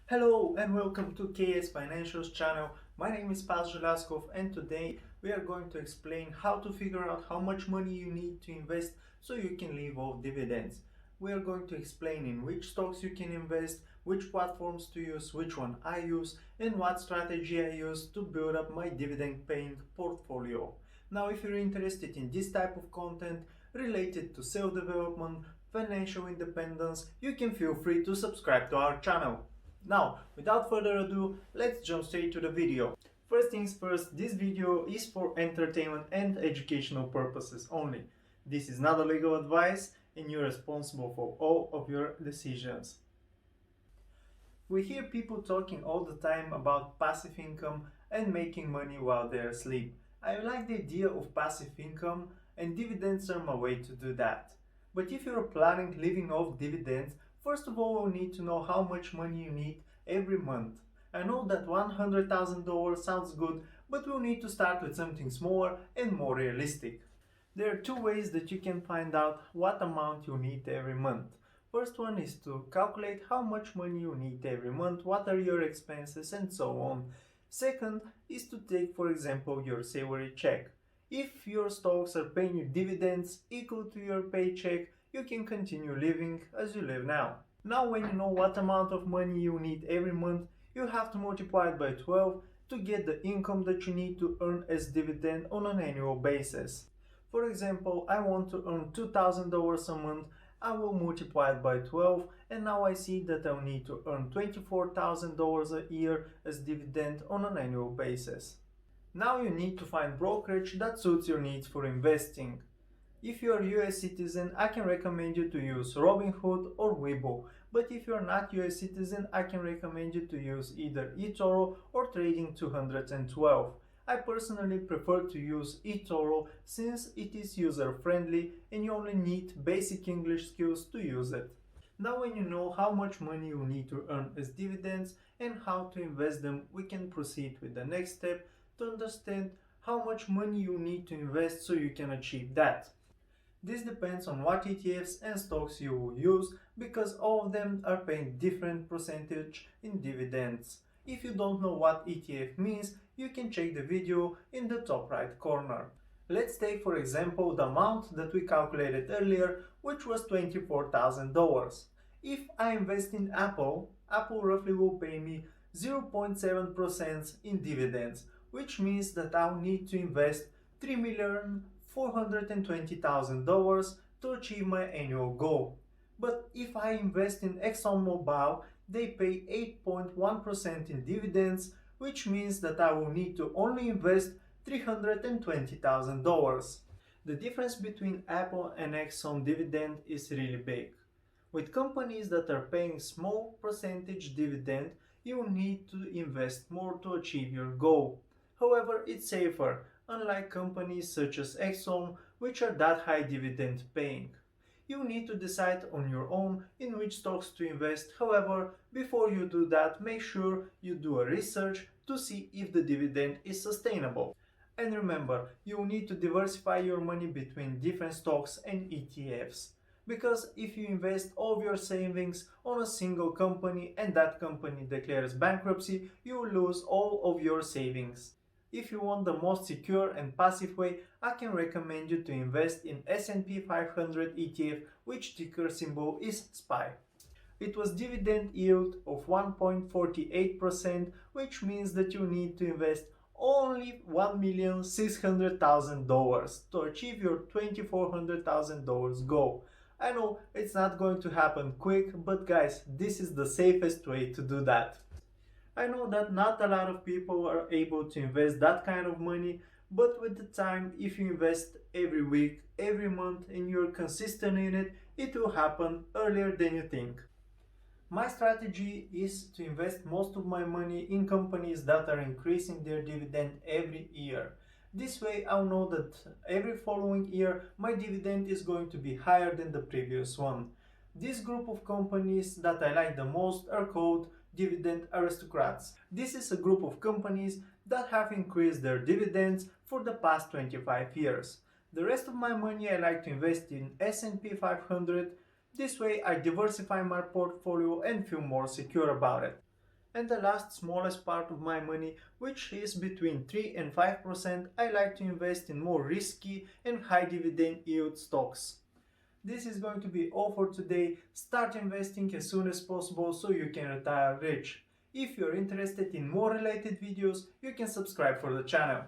Hello and welcome to KS Financials channel. My name is Paz Zhulaskov and today we are going to explain how to figure out how much money you need to invest so you can live off dividends. We are going to explain in which stocks you can invest, which platforms to use, which one I use, and what strategy I use to build up my dividend paying portfolio. Now if you're interested in this type of content related to self-development, financial independence, you can feel free to subscribe to our channel. Now, without further ado, let's jump straight to the video. First things first, this video is for entertainment and educational purposes only. This is not a legal advice and you're responsible for all of your decisions. We hear people talking all the time about passive income and making money while they're asleep. I like the idea of passive income and dividends are my way to do that. But if you're planning living off dividends, first of all, we'll need to know how much money you need every month. I know that $100,000 sounds good, but we'll need to start with something smaller and more realistic. There are two ways that you can find out what amount you need every month. First one is to calculate how much money you need every month, what are your expenses, and so on. Second is to take, for example, your salary check. If your stocks are paying you dividends equal to your paycheck, you can continue living as you live now. Now when you know what amount of money you need every month, you have to multiply it by 12 to get the income that you need to earn as dividend on an annual basis. For example, I want to earn $2,000 a month, I will multiply it by 12 and now I see that I'll need to earn $24,000 a year as dividend on an annual basis. Now you need to find brokerage that suits your needs for investing. If you are a US citizen, I can recommend you to use Robinhood or Webull, but if you are not US citizen, I can recommend you to use either eToro or Trading 212. I personally prefer to use eToro since it is user friendly and you only need basic English skills to use it. Now when you know how much money you need to earn as dividends and how to invest them, we can proceed with the next step to understand how much money you need to invest so you can achieve that. This depends on what ETFs and stocks you will use because all of them are paying different percentage in dividends. If you don't know what ETF means, you can check the video in the top right corner. Let's take for example the amount that we calculated earlier, which was $24,000. If I invest in Apple roughly will pay me 0.7% in dividends, which means that I'll need to invest $3,420,000 to achieve my annual goal. But if I invest in ExxonMobil, they pay 8.1% in dividends, which means that I will need to only invest $320,000. The difference between Apple and Exxon dividend is really big. With companies that are paying small percentage dividend, you need to invest more to achieve your goal. However, it's safer, unlike companies such as Exxon, which are that high dividend paying. You need to decide on your own in which stocks to invest. However, before you do that, make sure you do a research to see if the dividend is sustainable. And remember, you will need to diversify your money between different stocks and ETFs. Because if you invest all of your savings on a single company and that company declares bankruptcy, you will lose all of your savings. If you want the most secure and passive way, I can recommend you to invest in S&P 500 ETF, which ticker symbol is SPY. It was dividend yield of 1.48%, which means that you need to invest only $1,600,000 to achieve your $2,400,000 goal. I know it's not going to happen quick, but guys, this is the safest way to do that. I know that not a lot of people are able to invest that kind of money, but with the time, if you invest every week, every month, and you're consistent in it, it will happen earlier than you think. My strategy is to invest most of my money in companies that are increasing their dividend every year. This way I'll know that every following year my dividend is going to be higher than the previous one. This group of companies that I like the most are called dividend aristocrats. This is a group of companies that have increased their dividends for the past 25 years. The rest of my money I like to invest in S&P 500. This way I diversify my portfolio and feel more secure about it. And the last smallest part of my money, which is between 3 and 5%, I like to invest in more risky and high dividend yield stocks. This is going to be all for today. Start investing as soon as possible so you can retire rich. If you're interested in more related videos, you can subscribe for the channel.